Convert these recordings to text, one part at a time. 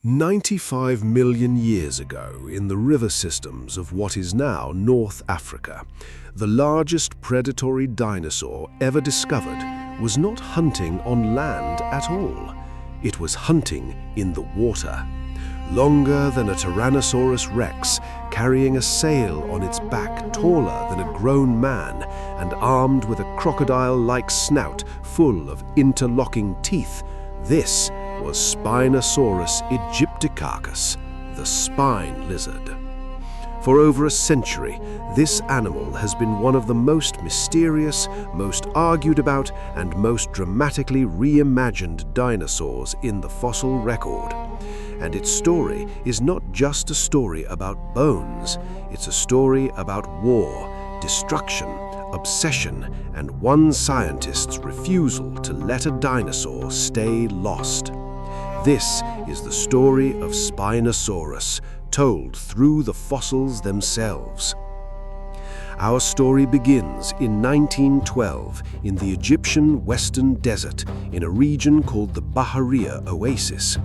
95 million years ago, in the river systems of what is now North Africa, the largest predatory dinosaur ever discovered was not hunting on land at all. It was hunting in the water. Longer than a Tyrannosaurus rex, carrying a sail on its back taller than a grown man, and armed with a crocodile-like snout full of interlocking teeth, this was Spinosaurus aegyptiacus, the spine lizard. For over a century, this animal has been one of the most mysterious, most argued about, and most dramatically reimagined dinosaurs in the fossil record. And its story is not just a story about bones, it's a story about war, destruction, obsession, and one scientist's refusal to let a dinosaur stay lost. This is the story of Spinosaurus, told through the fossils themselves. Our story begins in 1912 in the Egyptian Western Desert in a region called the Bahariya Oasis.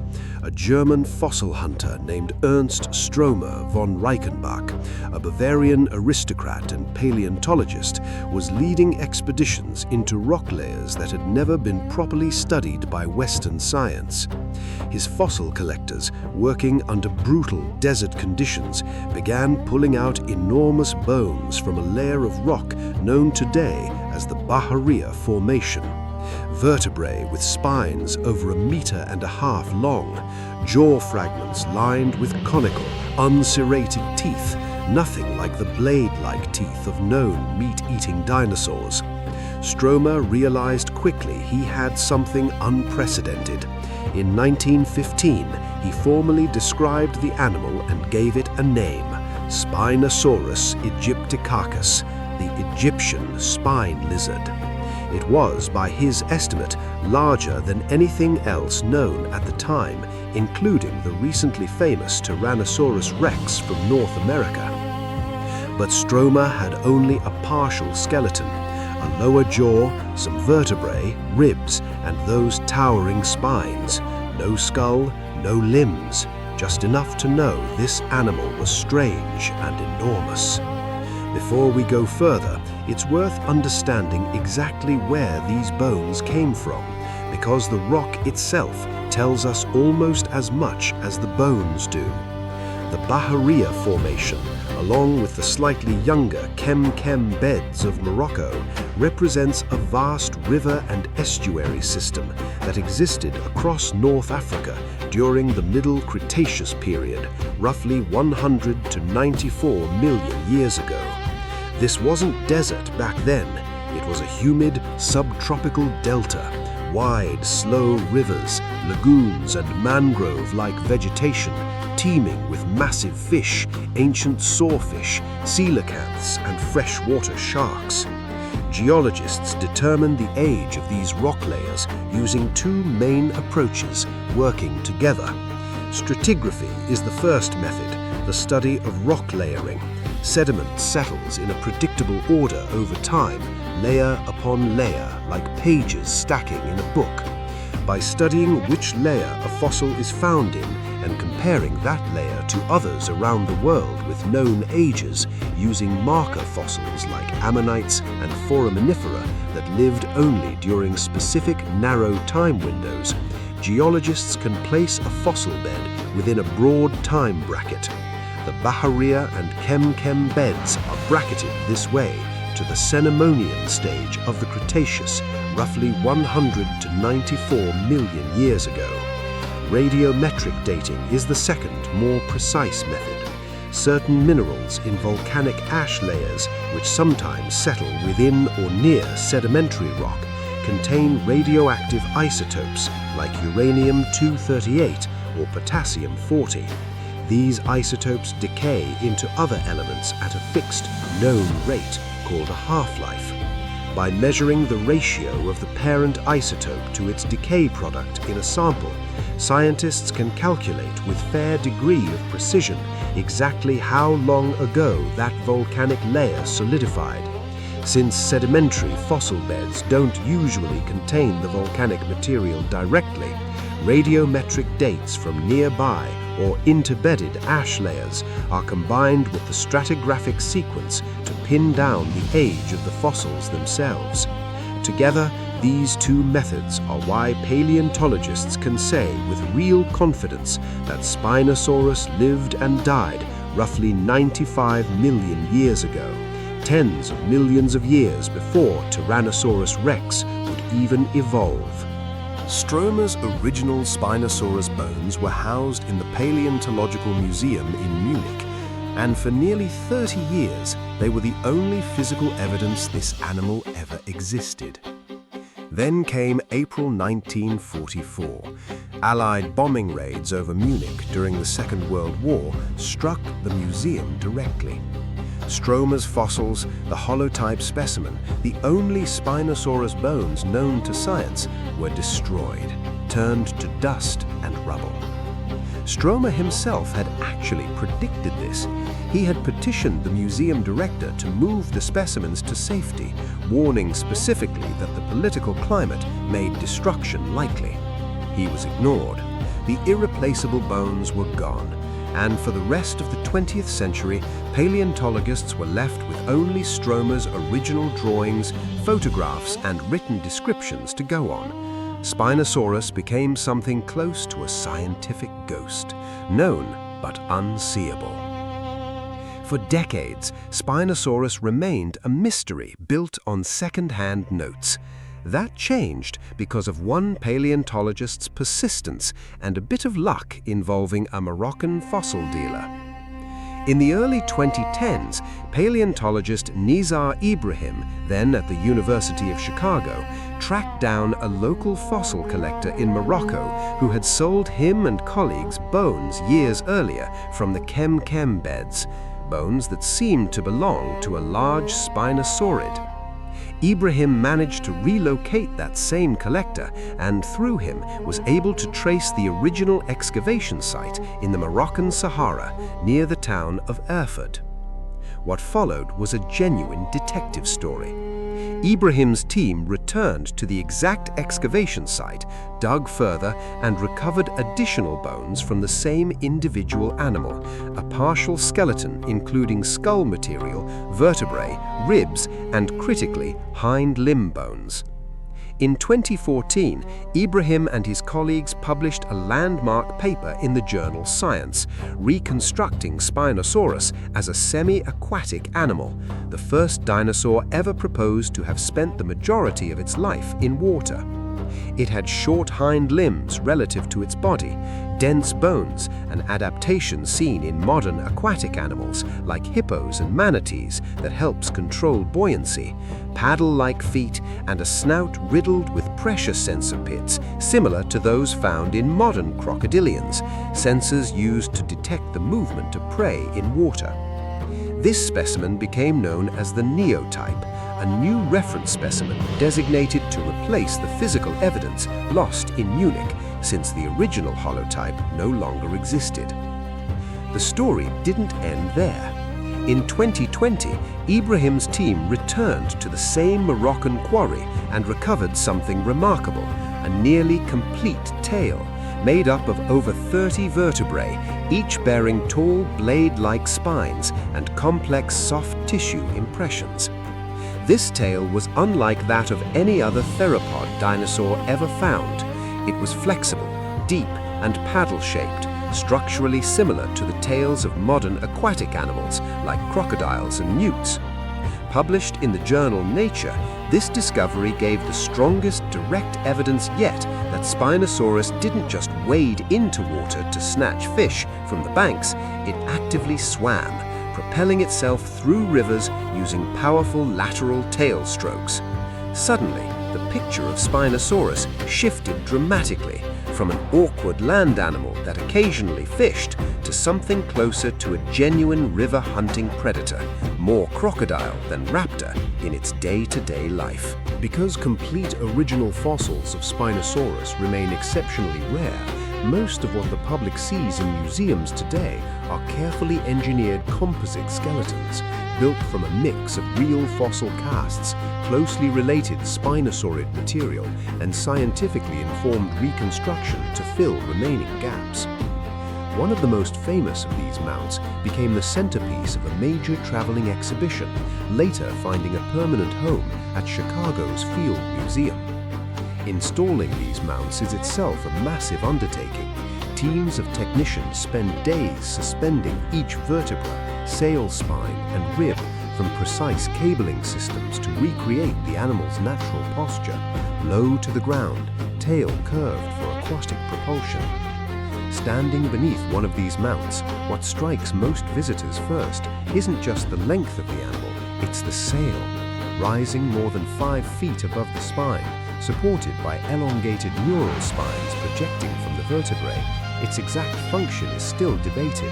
A German fossil hunter named Ernst Stromer von Reichenbach, a Bavarian aristocrat and paleontologist, was leading expeditions into rock layers that had never been properly studied by Western science. His fossil collectors, working under brutal desert conditions, began pulling out enormous bones from a layer of rock known today as the Bahariya Formation. Vertebrae with spines over 1.5 meters long, jaw fragments lined with conical, unserrated teeth, nothing like the blade-like teeth of known meat-eating dinosaurs. Stromer realized quickly he had something unprecedented. In 1915, he formally described the animal and gave it a name, Spinosaurus aegyptiacus, the Egyptian spine lizard. It was, by his estimate, larger than anything else known at the time, including the recently famous Tyrannosaurus rex from North America. But Stromer had only a partial skeleton, a lower jaw, some vertebrae, ribs, and those towering spines. No skull, no limbs, just enough to know this animal was strange and enormous. Before we go further, it's worth understanding exactly where these bones came from, because the rock itself tells us almost as much as the bones do. The Bahariya Formation, along with the slightly younger Kem beds of Morocco, represents a vast river and estuary system that existed across North Africa during the Middle Cretaceous period, roughly 100 to 94 million years ago. This wasn't desert back then, it was a humid, subtropical delta, wide, slow rivers, lagoons, and mangrove-like vegetation, teeming with massive fish, ancient sawfish, coelacanths, and freshwater sharks. Geologists determine the age of these rock layers using two main approaches working together. Stratigraphy is the first method, the study of rock layering. Sediment settles in a predictable order over time, layer upon layer, like pages stacking in a book. By studying which layer a fossil is found in and comparing that layer to others around the world with known ages, using marker fossils like ammonites and foraminifera that lived only during specific narrow time windows, geologists can place a fossil bed within a broad time bracket. The Bahariya and Kem beds are bracketed this way to the Cenomanian stage of the Cretaceous, roughly 100 to 94 million years ago. Radiometric dating is the second, more precise method. Certain minerals in volcanic ash layers, which sometimes settle within or near sedimentary rock, contain radioactive isotopes like uranium-238 or potassium-40. These isotopes decay into other elements at a fixed, known rate called a half-life. By measuring the ratio of the parent isotope to its decay product in a sample, scientists can calculate with fair degree of precision exactly how long ago that volcanic layer solidified. Since sedimentary fossil beds don't usually contain the volcanic material directly, radiometric dates from nearby or interbedded ash layers are combined with the stratigraphic sequence to pin down the age of the fossils themselves. Together, these two methods are why paleontologists can say with real confidence that Spinosaurus lived and died roughly 95 million years ago, tens of millions of years before Tyrannosaurus rex would even evolve. Stromer's original Spinosaurus bones were housed in the Paleontological Museum in Munich, and for nearly 30 years they were the only physical evidence this animal ever existed. Then came April 1944. Allied bombing raids over Munich during the Second World War struck the museum directly. Stromer's fossils, the holotype specimen, the only Spinosaurus bones known to science, were destroyed, turned to dust and rubble. Stromer himself had actually predicted this. He had petitioned the museum director to move the specimens to safety, warning specifically that the political climate made destruction likely. He was ignored. The irreplaceable bones were gone, and for the rest of the 20th century, paleontologists were left with only Stromer's original drawings, photographs, and written descriptions to go on. Spinosaurus became something close to a scientific ghost, known but unseeable. For decades, Spinosaurus remained a mystery built on second-hand notes. That changed because of one paleontologist's persistence and a bit of luck involving a Moroccan fossil dealer. In the early 2010s, paleontologist Nizar Ibrahim, then at the University of Chicago, tracked down a local fossil collector in Morocco who had sold him and colleagues bones years earlier from the Kem beds, bones that seemed to belong to a large Spinosaurid. Ibrahim managed to relocate that same collector and, through him, was able to trace the original excavation site in the Moroccan Sahara near the town of Erfurt. What followed was a genuine detective story. Ibrahim's team returned to the exact excavation site, dug further, and recovered additional bones from the same individual animal, a partial skeleton including skull material, vertebrae, ribs, and critically, hind limb bones. In 2014, Ibrahim and his colleagues published a landmark paper in the journal Science, reconstructing Spinosaurus as a semi-aquatic animal, the first dinosaur ever proposed to have spent the majority of its life in water. It had short hind limbs relative to its body, dense bones, an adaptation seen in modern aquatic animals like hippos and manatees that helps control buoyancy, paddle-like feet, and a snout riddled with pressure sensor pits similar to those found in modern crocodilians, sensors used to detect the movement of prey in water. This specimen became known as the neotype, a new reference specimen designated to replace the physical evidence lost in Munich since the original holotype no longer existed. The story didn't end there. In 2020, Ibrahim's team returned to the same Moroccan quarry and recovered something remarkable, a nearly complete tail, made up of over 30 vertebrae, each bearing tall blade-like spines and complex soft tissue impressions. This tail was unlike that of any other theropod dinosaur ever found. It was flexible, deep, and paddle-shaped, structurally similar to the tails of modern aquatic animals like crocodiles and newts. Published in the journal Nature, this discovery gave the strongest direct evidence yet that Spinosaurus didn't just wade into water to snatch fish from the banks, it actively swam, propelling itself through rivers using powerful lateral tail strokes. Suddenly, the picture of Spinosaurus shifted dramatically from an awkward land animal that occasionally fished to something closer to a genuine river-hunting predator, more crocodile than raptor in its day-to-day life. Because complete original fossils of Spinosaurus remain exceptionally rare, Most of what the public sees in museums today are carefully engineered composite skeletons, built from a mix of real fossil casts, closely related Spinosaurid material, and scientifically informed reconstruction to fill remaining gaps. One of the most famous of these mounts became the centerpiece of a major traveling exhibition, later finding a permanent home at Chicago's Field Museum. Installing these mounts is itself a massive undertaking. Teams of technicians spend days suspending each vertebra, sail spine, and rib from precise cabling systems to recreate the animal's natural posture, low to the ground, tail curved for aquatic propulsion. Standing beneath one of these mounts, what strikes most visitors first isn't just the length of the animal, it's the sail. Rising more than 5 feet above the spine, supported by elongated neural spines projecting from the vertebrae, its exact function is still debated.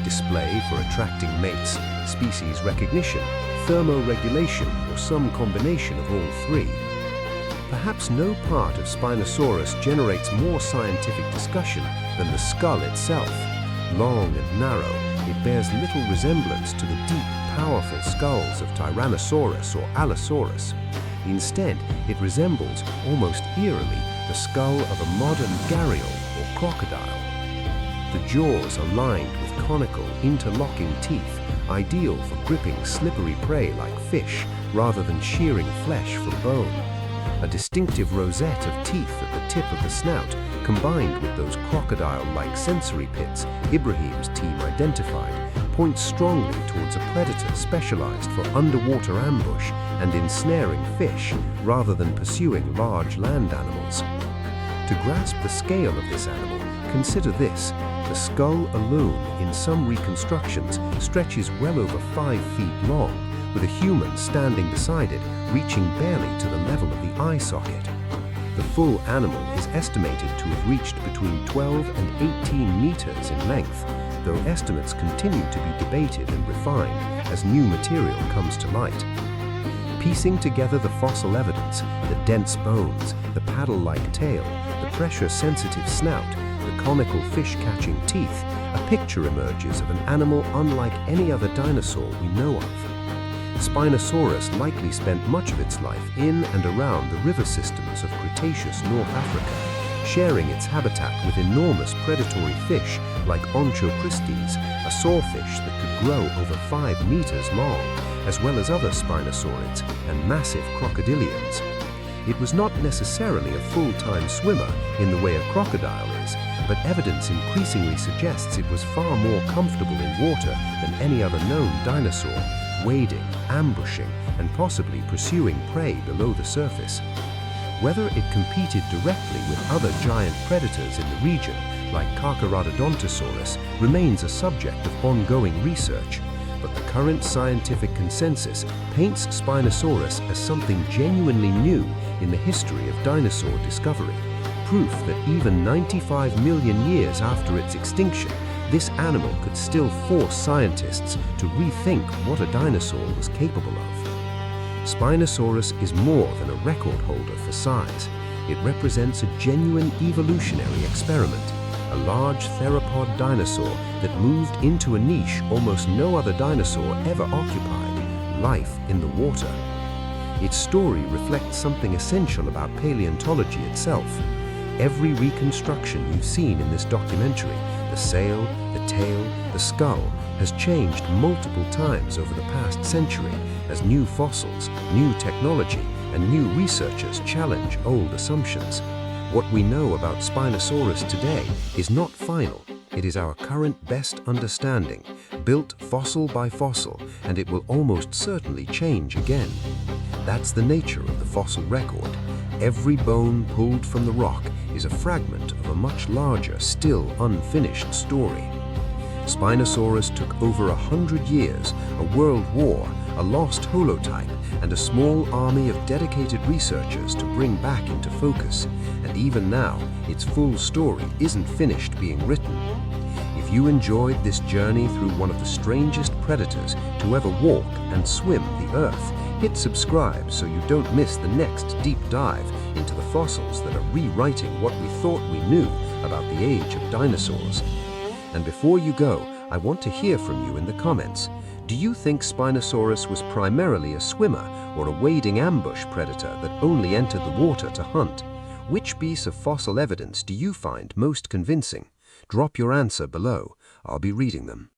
Display for attracting mates, species recognition, thermoregulation, or some combination of all three. Perhaps no part of Spinosaurus generates more scientific discussion than the skull itself. Long and narrow, it bears little resemblance to the deep, powerful skulls of Tyrannosaurus or Allosaurus. Instead, it resembles, almost eerily, the skull of a modern gharial or crocodile. The jaws are lined with conical, interlocking teeth, ideal for gripping slippery prey like fish, rather than shearing flesh from bone. A distinctive rosette of teeth at the tip of the snout, combined with those crocodile-like sensory pits Ibrahim's team identified, points strongly towards a predator specialized for underwater ambush and ensnaring fish, rather than pursuing large land animals. To grasp the scale of this animal, consider this. The skull alone, in some reconstructions, stretches well over 5 feet long, with a human standing beside it, reaching barely to the level of the eye socket. The full animal is estimated to have reached between 12 and 18 meters in length, though estimates continue to be debated and refined as new material comes to light. Piecing together the fossil evidence, the dense bones, the paddle-like tail, the pressure-sensitive snout, the conical fish-catching teeth, a picture emerges of an animal unlike any other dinosaur we know of. Spinosaurus likely spent much of its life in and around the river systems of Cretaceous North Africa, sharing its habitat with enormous predatory fish like Onchopristes, a sawfish that could grow over 5 meters long, as well as other Spinosaurids and massive crocodilians. It was not necessarily a full-time swimmer in the way a crocodile is, but evidence increasingly suggests it was far more comfortable in water than any other known dinosaur, wading, ambushing, and possibly pursuing prey below the surface. Whether it competed directly with other giant predators in the region, like Carcharodontosaurus, remains a subject of ongoing research, but the current scientific consensus paints Spinosaurus as something genuinely new in the history of dinosaur discovery, proof that even 95 million years after its extinction, this animal could still force scientists to rethink what a dinosaur was capable of. Spinosaurus is more than a record holder for size. It represents a genuine evolutionary experiment, a large theropod dinosaur that moved into a niche almost no other dinosaur ever occupied, life in the water. Its story reflects something essential about paleontology itself. Every reconstruction you've seen in this documentary, the sail, the tail, the skull, has changed multiple times over the past century as new fossils, new technology, and new researchers challenge old assumptions. What we know about Spinosaurus today is not final. It is our current best understanding, built fossil by fossil, and it will almost certainly change again. That's the nature of the fossil record. Every bone pulled from the rock is a fragment of a much larger, still unfinished story. Spinosaurus took over 100 years, a world war, a lost holotype, and a small army of dedicated researchers to bring back into focus. And even now, its full story isn't finished being written. If you enjoyed this journey through one of the strangest predators to ever walk and swim the Earth, hit subscribe so you don't miss the next deep dive into the fossils that are rewriting what we thought we knew about the age of dinosaurs. And before you go, I want to hear from you in the comments. Do you think Spinosaurus was primarily a swimmer or a wading ambush predator that only entered the water to hunt? Which piece of fossil evidence do you find most convincing? Drop your answer below. I'll be reading them.